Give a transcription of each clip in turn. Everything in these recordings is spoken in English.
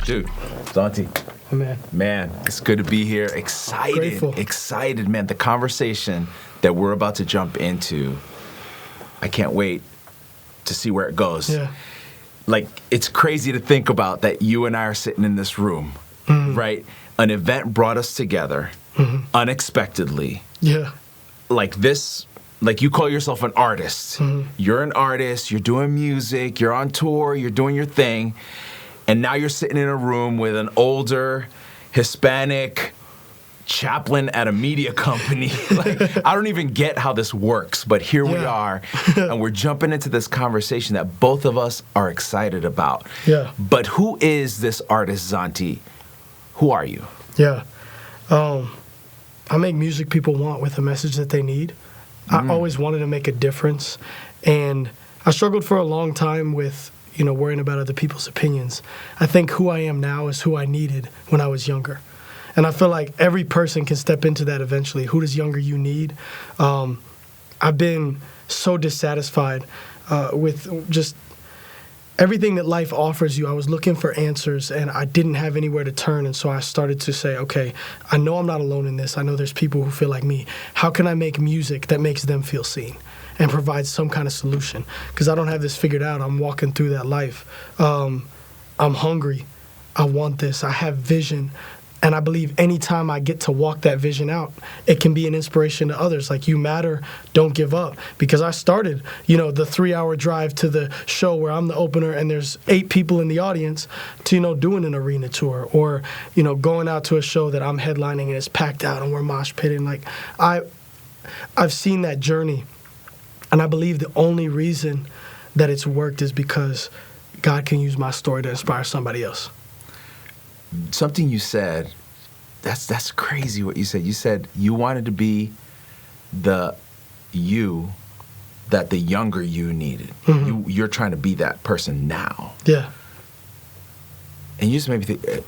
Dude, Zanti. Man, it's good to be here. Excited, man. The conversation that we're about to jump into, I can't wait to see where it goes. Yeah. Like, it's crazy to think about that you and I are sitting in this room, right? An event brought us together unexpectedly. Yeah. Like this, like you call yourself an artist. You're an artist, you're doing music, you're on tour, you're doing your thing. And now you're sitting in a room with an older Hispanic chaplain at a media company. Like, I don't even get how this works, but here we are, and we're jumping into this conversation that both of us are excited about. Yeah. But who is this artist, Zanti? Who are you? Yeah. I make music people want with a message that they need. I always wanted to make a difference, and I struggled for a long time with worrying about other people's opinions. I think who I am now is who I needed when I was younger. And I feel like every person can step into that eventually. Who does younger you need? I've been so dissatisfied with just everything that life offers you. I was looking for answers, and I didn't have anywhere to turn. And so I started to say, okay, I know I'm not alone in this. I know there's people who feel like me. How can I make music that makes them feel seen and provide some kind of solution? Because I don't have this figured out. I'm walking through that life. I'm hungry. I want this. I have vision. And I believe anytime I get to walk that vision out, it can be an inspiration to others. Like, you matter, don't give up. Because I started, the 3-hour drive to the show where I'm the opener and there's 8 people in the audience to, doing an arena tour or, going out to a show that I'm headlining and it's packed out and we're mosh pitting. Like, I've seen that journey. And I believe the only reason that it's worked is because God can use my story to inspire somebody else. Something you said, that's crazy what you said. You said you wanted to be the you that the younger you needed. You're trying to be that person now. Yeah. And you just made me think,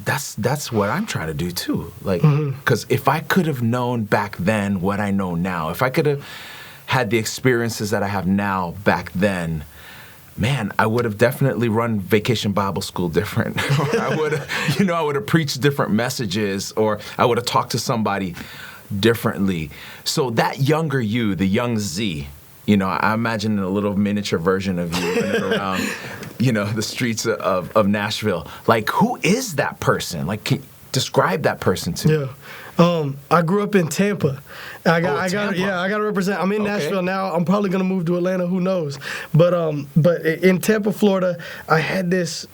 that's what I'm trying to do too. Like, because if I could have known back then what I know now, if I could have had the experiences that I have now back then, man, I would have definitely run Vacation Bible School different. I would have preached different messages, or I would have talked to somebody differently. So that younger you, the young Z, I imagine a little miniature version of you running around, the streets of Nashville. Like, who is that person? Like, describe that person to me. I grew up in Tampa. I got to represent. I'm in Nashville now. I'm probably gonna move to Atlanta. Who knows? But in Tampa, Florida, I had this.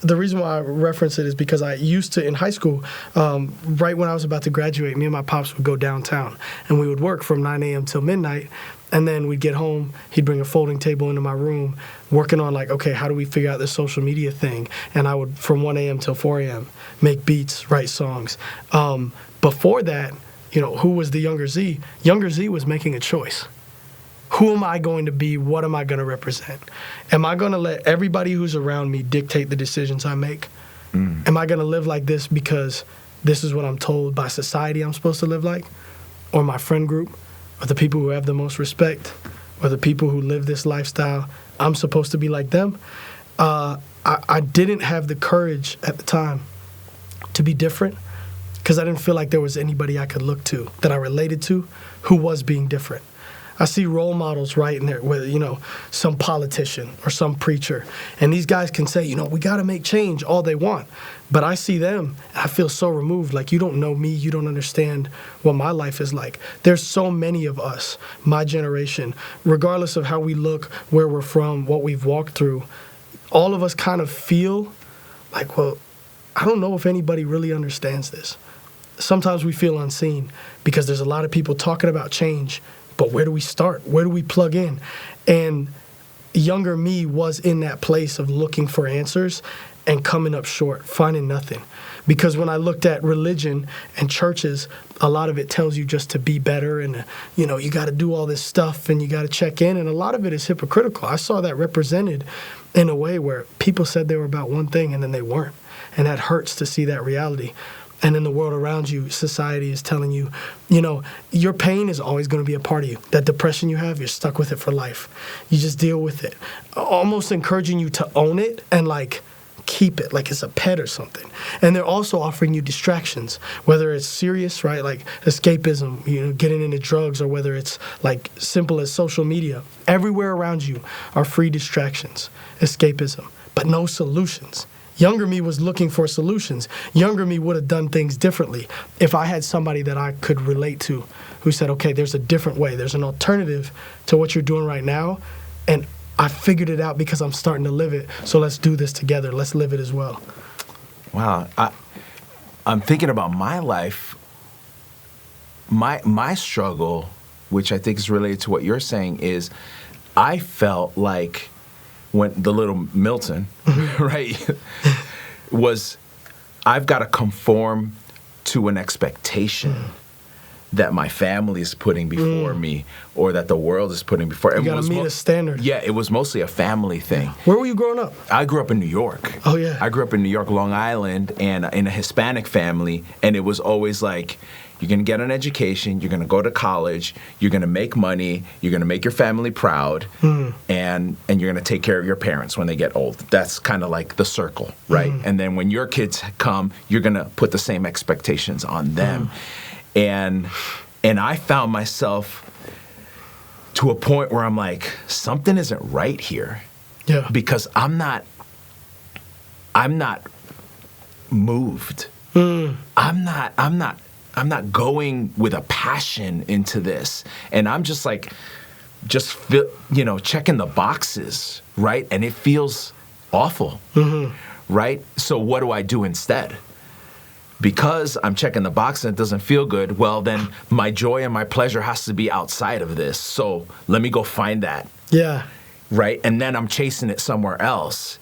The reason why I reference it is because I used to, in high school, right when I was about to graduate, me and my pops would go downtown, and we would work from 9 a.m. till midnight, and then we'd get home, he'd bring a folding table into my room, working on, like, okay, how do we figure out this social media thing? And I would, from 1 a.m. till 4 a.m., make beats, write songs. Before that, who was the younger Z? Younger Z was making a choice. Who am I going to be? What am I going to represent? Am I going to let everybody who's around me dictate the decisions I make? Am I going to live like this because this is what I'm told by society I'm supposed to live like? Or my friend group? Or the people who have the most respect? Or the people who live this lifestyle? I'm supposed to be like them? I didn't have the courage at the time to be different because I didn't feel like there was anybody I could look to that I related to who was being different. I see role models right in there with, some politician or some preacher. And these guys can say, we got to make change all they want. But I see them, and I feel so removed. Like, you don't know me. You don't understand what my life is like. There's so many of us, my generation, regardless of how we look, where we're from, what we've walked through, all of us kind of feel like, well, I don't know if anybody really understands this. Sometimes we feel unseen because there's a lot of people talking about change. But where do we start? Where do we plug in? And younger me was in that place of looking for answers and coming up short, finding nothing. Because when I looked at religion and churches, a lot of it tells you just to be better and, you got to do all this stuff and you got to check in. And a lot of it is hypocritical. I saw that represented in a way where people said they were about one thing and then they weren't. And that hurts to see that reality. And in the world around you, society is telling you, your pain is always going to be a part of you. That depression you have, you're stuck with it for life. You just deal with it. Almost encouraging you to own it and, keep it like it's a pet or something. And they're also offering you distractions, whether it's serious, right, like escapism, getting into drugs, or whether it's like simple as social media. Everywhere around you are free distractions, escapism, but no solutions. Younger me was looking for solutions. Younger me would have done things differently if I had somebody that I could relate to who said, okay, there's a different way. There's an alternative to what you're doing right now, and I figured it out because I'm starting to live it. So let's do this together. Let's live it as well. Wow. I'm thinking about my life. My struggle, which I think is related to what you're saying, is I felt like when the little Milton, right, was I've got to conform to an expectation that my family is putting before me, or that the world is putting before. You got to meet a standard. Yeah, it was mostly a family thing. Where were you growing up? I grew up in New York. Oh, yeah. I grew up in New York, Long Island, and in a Hispanic family, and it was always like, you're going to get an education, you're going to go to college, you're going to make money, you're going to make your family proud, and you're going to take care of your parents when they get old. That's kind of like the circle, right? And then when your kids come, you're going to put the same expectations on them. And I found myself to a point where I'm like, something isn't right here. Yeah. Because I'm not moved. I'm not going with a passion into this. And I'm just like, checking the boxes, right? And it feels awful, right? So what do I do instead? Because I'm checking the box and it doesn't feel good, well, then my joy and my pleasure has to be outside of this. So let me go find that. Yeah. Right? And then I'm chasing it somewhere else.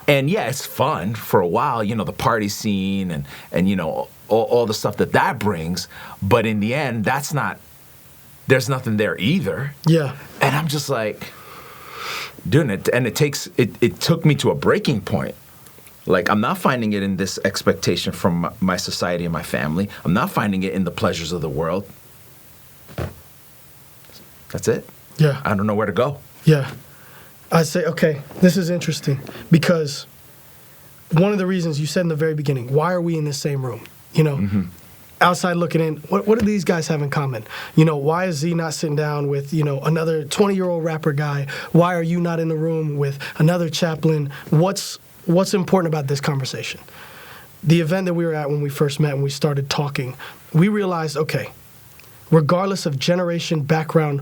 And yeah, it's fun for a while, the party scene and all the stuff that brings. But in the end, there's nothing there either. Yeah. And I'm just like, doing it. And it took me to a breaking point. Like, I'm not finding it in this expectation from my society and my family. I'm not finding it in the pleasures of the world. That's it. Yeah. I don't know where to go. Yeah. I say, okay, this is interesting, because one of the reasons you said in the very beginning, why are we in the same room? Outside looking in, what do these guys have in common? Why is Z not sitting down with, another 20-year-old rapper guy? Why are you not in the room with another chaplain? What's important about this conversation? The event that we were at when we first met and we started talking, we realized, okay, regardless of generation, background,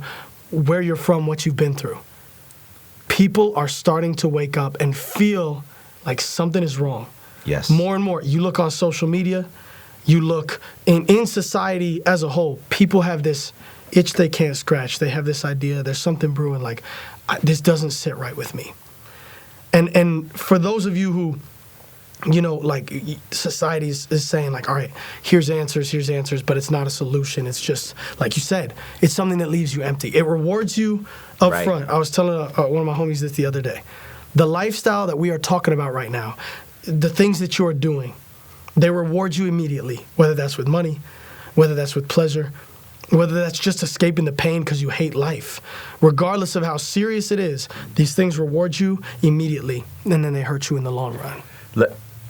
where you're from, what you've been through, people are starting to wake up and feel like something is wrong. Yes. More and more. You look on social media, you look in society as a whole, people have this itch they can't scratch. They have this idea, there's something brewing, like, this doesn't sit right with me. And for those of you who, like, society is saying, like, all right, here's answers, but it's not a solution. It's just, like you said, it's something that leaves you empty. It rewards you up front. I was telling one of my homies this the other day. The lifestyle that we are talking about right now, the things that you are doing, they reward you immediately, whether that's with money, whether that's with pleasure, whether that's just escaping the pain because you hate life. Regardless of how serious it is, these things reward you immediately, and then they hurt you in the long run.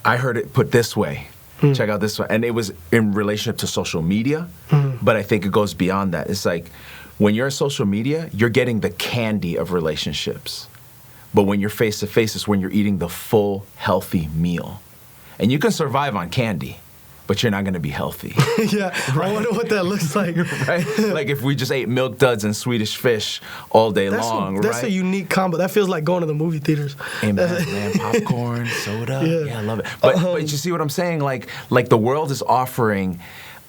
I heard it put this way. Check out this one. And it was in relationship to social media, but I think it goes beyond that. It's like, when you're on social media, you're getting the candy of relationships. But when you're face-to-face, it's when you're eating the full, healthy meal. And you can survive on candy, but you're not going to be healthy. Yeah, right? I wonder what that looks like. Right? Like if we just ate Milk Duds and Swedish Fish all day long, that's a unique combo. That feels like going to the movie theaters. Amen, man. Popcorn, soda. Yeah, I love it. But you see what I'm saying? Like the world is offering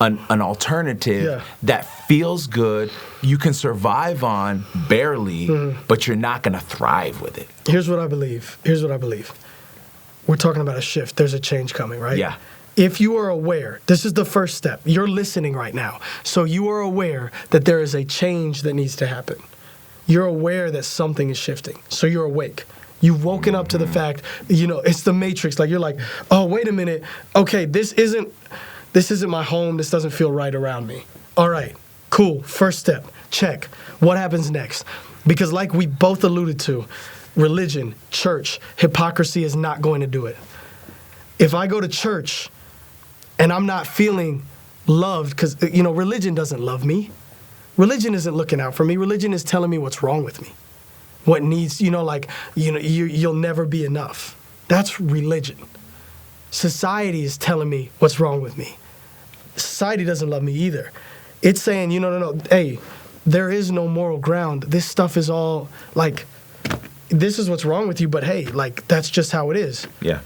an alternative that feels good, you can survive on barely, but you're not going to thrive with it. Here's what I believe. We're talking about a shift. There's a change coming, right? Yeah. If you are aware, this is the first step. You're listening right now. So you are aware that there is a change that needs to happen. You're aware that something is shifting. So you're awake. You've woken up to the fact, it's the Matrix. Like, you're like, oh, wait a minute. Okay, this isn't my home. This doesn't feel right around me. All right, cool. First step, check. What happens next? Because like we both alluded to, religion, church, hypocrisy is not going to do it. If I go to church and I'm not feeling loved, because, you know, religion doesn't love me. Religion isn't looking out for me. Religion is telling me what's wrong with me. What needs, you know, like, you know, you'll never be enough. That's religion. Society is telling me what's wrong with me. Society doesn't love me either. It's saying, you know, no, hey, there is no moral ground. This stuff is all, like, this is what's wrong with you, but hey, like, that's just how it is. Yeah.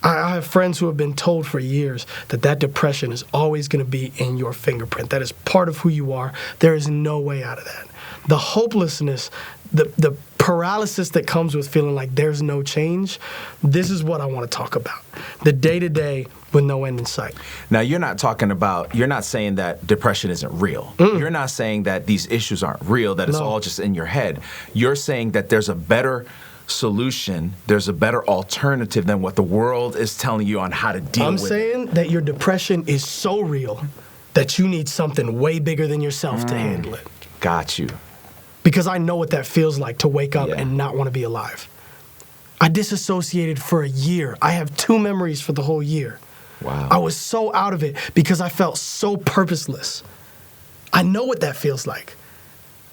I have friends who have been told for years that depression is always going to be in your fingerprint. That is part of who you are. There is no way out of that. The hopelessness, the paralysis that comes with feeling like there's no change, this is what I want to talk about. The day-to-day with no end in sight. Now, you're not saying that depression isn't real. You're not saying that these issues aren't real, that it's all just in your head. You're saying that there's a better solution, there's a better alternative than what the world is telling you on how to deal with it. I'm saying that your depression is so real that you need something way bigger than yourself to handle it. Got you. Because I know what that feels like to wake up and not want to be alive. I disassociated for a year. I have 2 memories for the whole year. Wow. I was so out of it because I felt so purposeless. I know what that feels like.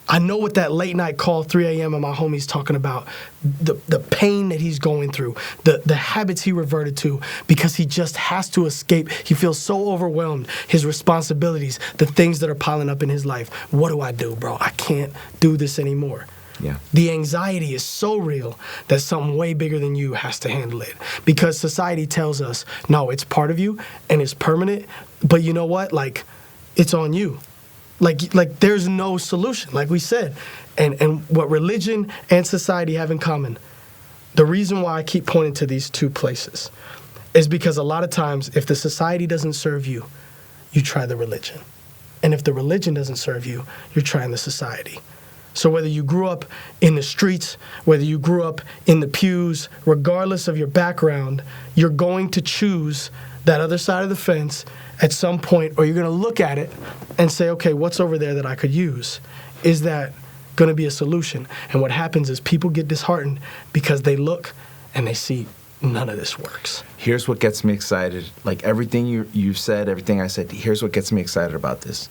I know what that late night call, 3 a.m. and my homie's talking about, the pain that he's going through, the habits he reverted to because he just has to escape. He feels so overwhelmed, his responsibilities, the things that are piling up in his life. What do I do, bro? I can't do this anymore. Yeah. The anxiety is so real that something way bigger than you has to handle it. Because society tells us, no, it's part of you and it's permanent, but you know what? Like, it's on you. Like there's no solution, like we said. And what religion and society have in common, the reason why I keep pointing to these 2 places is because a lot of times if the society doesn't serve you, you try the religion. And if the religion doesn't serve you, you're trying the society. So whether you grew up in the streets, whether you grew up in the pews, regardless of your background, you're going to choose that other side of the fence at some point, or you're going to look at it and say, okay, what's over there that I could use? Is that going to be a solution? And what happens is people get disheartened because they look and they see none of this works. Here's what gets me excited. Like everything you've said, everything I said, here's what gets me excited about this.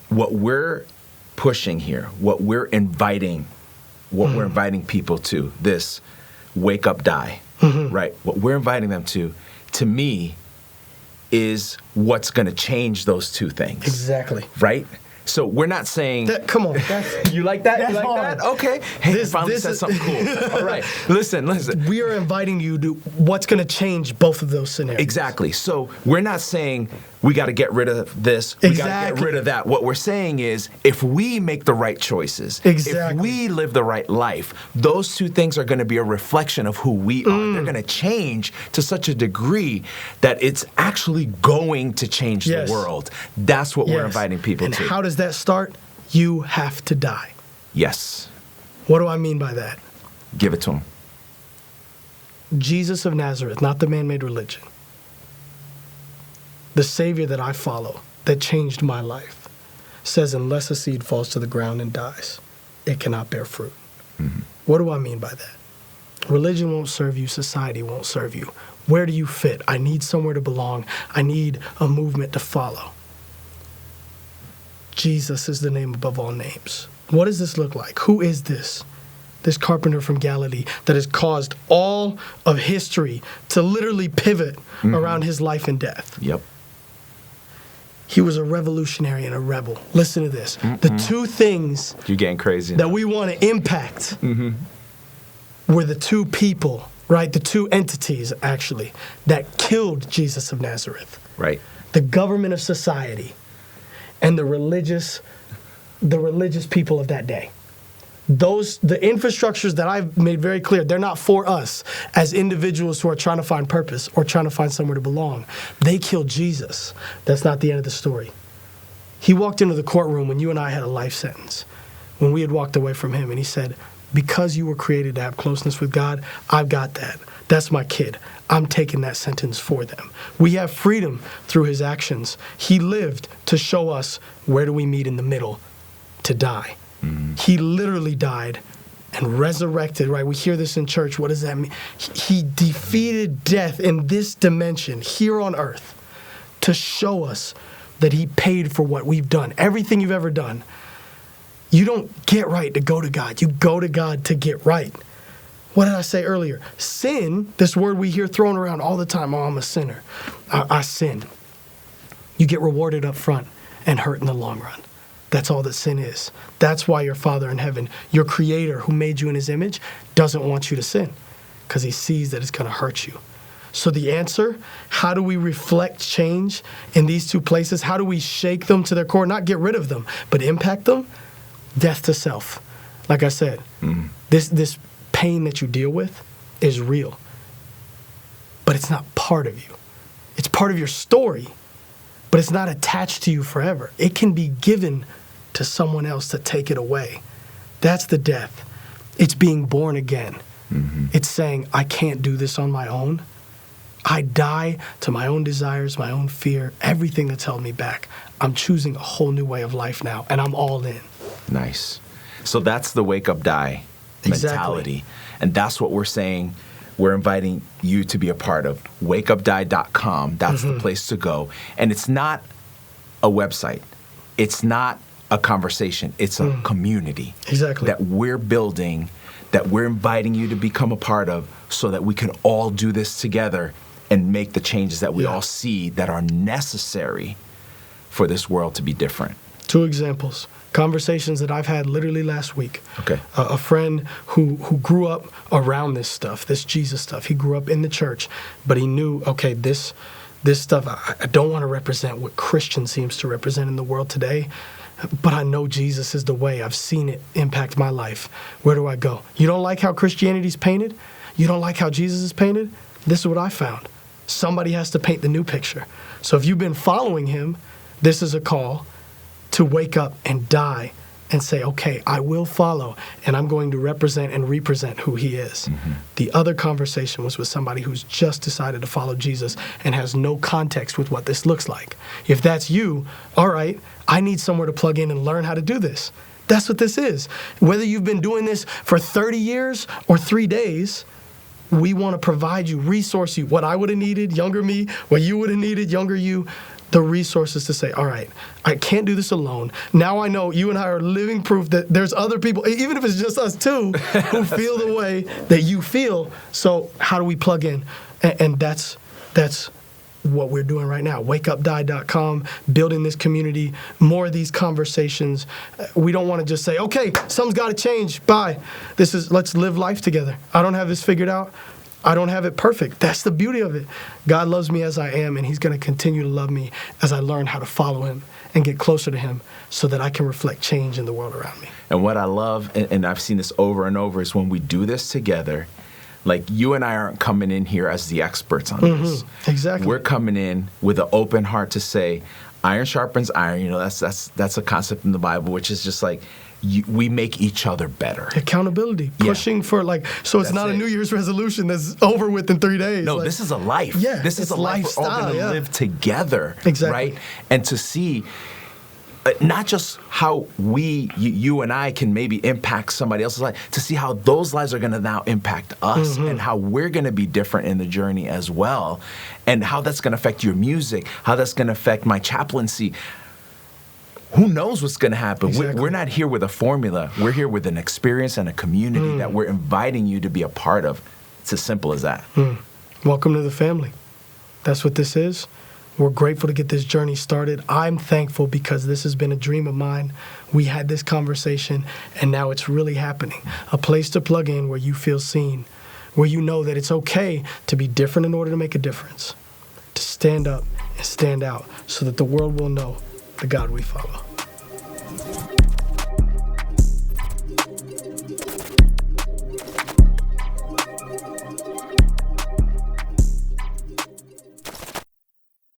What we're pushing here, what we're inviting people to, this wake up, die, right? What we're inviting them to me, is what's going to change those 2 things. Exactly. Right? So we're not saying... Come on. You like that? That's you like hard. that? Okay. Hey, finally said something cool. All right. Listen. We are inviting you to what's going to change both of those scenarios. Exactly. So we're not saying we got to get rid of this, we got to get rid of that. What we're saying is if we make the right choices, if we live the right life, those 2 things are going to be a reflection of who we are. They're going to change to such a degree that it's actually going to change the world. That's what we're inviting people to. And how does that start? You have to die. Yes. What do I mean by that? Give it to him. Jesus of Nazareth, not the man-made religion. The Savior that I follow, that changed my life, says unless a seed falls to the ground and dies, it cannot bear fruit. What do I mean by that? Religion won't serve you. Society won't serve you. Where do you fit? I need somewhere to belong. I need a movement to follow. Jesus is the name above all names. What does this look like? Who is this? This carpenter from Galilee that has caused all of history to literally pivot around his life and death. Yep. He was a revolutionary and a rebel. Listen to this. The 2 things You're getting crazy that now. we want to impact were the 2 people, right? The 2 entities, actually, that killed Jesus of Nazareth. Right. The government of society and the religious people of that day. The infrastructures that I've made very clear, they're not for us as individuals who are trying to find purpose or trying to find somewhere to belong. They killed Jesus. That's not the end of the story. He walked into the courtroom when you and I had a life sentence, when we had walked away from him, and he said, because you were created to have closeness with God, I've got that. That's my kid. I'm taking that sentence for them. We have freedom through his actions. He lived to show us where do we meet in the middle to die. He literally died and resurrected, right? We hear this in church. What does that mean? He defeated death in this dimension here on earth to show us that he paid for what we've done. Everything you've ever done. You don't get right to go to God. You go to God to get right. What did I say earlier? Sin, this word we hear thrown around all the time. Oh, I'm a sinner. I sin. You get rewarded up front and hurt in the long run. That's all that sin is. That's why your Father in heaven, your Creator who made you in his image, doesn't want you to sin because he sees that it's going to hurt you. So the answer, how do we reflect change in these two places? How do we shake them to their core? Not get rid of them, but impact them? Death to self. Like I said, this pain that you deal with is real, but it's not part of you. It's part of your story, but it's not attached to you forever. It can be given to someone else to take it away. That's the death. It's being born again. It's saying, I can't do this on my own. I die to my own desires, my own fear, everything that's held me back. I'm choosing a whole new way of life now, and I'm all in. Nice. So that's the wake up, die mentality. And that's what we're saying. We're inviting you to be a part of. wakeupdie.com. That's the place to go. And it's not a website. It's not a conversation. It's a community. Exactly. That we're building, that we're inviting you to become a part of so that we can all do this together and make the changes that we all see that are necessary for this world to be different. 2 examples. Conversations that I've had literally last week. Okay. A friend who grew up around this stuff, this Jesus stuff. He grew up in the church, but he knew, okay, this stuff, I don't want to represent what Christian seems to represent in the world today, but I know Jesus is the way. I've seen it impact my life. Where do I go? You don't like how Christianity's painted? You don't like how Jesus is painted? This is what I found. Somebody has to paint the new picture. So if you've been following him, this is a call to wake up and die and say, okay, I will follow, and I'm going to represent and represent who he is. The other conversation was with somebody who's just decided to follow Jesus and has no context with what this looks like. If that's you, all right, I need somewhere to plug in and learn how to do this. That's what this is. Whether you've been doing this for 30 years or 3 days, we want to provide you, resource you, what I would have needed, younger me, what you would have needed, younger you, the resources to say, all right, I can't do this alone. Now I know you and I are living proof that there's other people, even if it's just us two, who feel the way that you feel. So how do we plug in? And that's what we're doing right now. wakeupdie.com, building this community, more of these conversations. We don't want to just say, okay, something's got to change. Bye. Let's live life together. I don't have this figured out. I don't have it perfect. That's the beauty of it. God loves me as I am, and he's going to continue to love me as I learn how to follow him and get closer to him so that I can reflect change in the world around me. And what I love, and I've seen this over and over, is when we do this together, like you and I aren't coming in here as the experts on this. Exactly. We're coming in with an open heart to say, iron sharpens iron. You know, that's a concept in the Bible, which is just like, we make each other better. Accountability, pushing for so it's not a New Year's resolution that's over with in 3 days. No, this is a life. Yeah, this is a life we're all going to live together. Exactly. Right? And to see not just how you and I can maybe impact somebody else's life, to see how those lives are going to now impact us and how we're going to be different in the journey as well, and how that's going to affect your music, how that's going to affect my chaplaincy. Who knows what's going to happen? Exactly. We're not here with a formula. We're here with an experience and a community that we're inviting you to be a part of. It's as simple as that. Welcome to the family. That's what this is. We're grateful to get this journey started. I'm thankful because this has been a dream of mine. We had this conversation, and now it's really happening. A place to plug in where you feel seen, where you know that it's okay to be different in order to make a difference, to stand up and stand out so that the world will know the God we follow.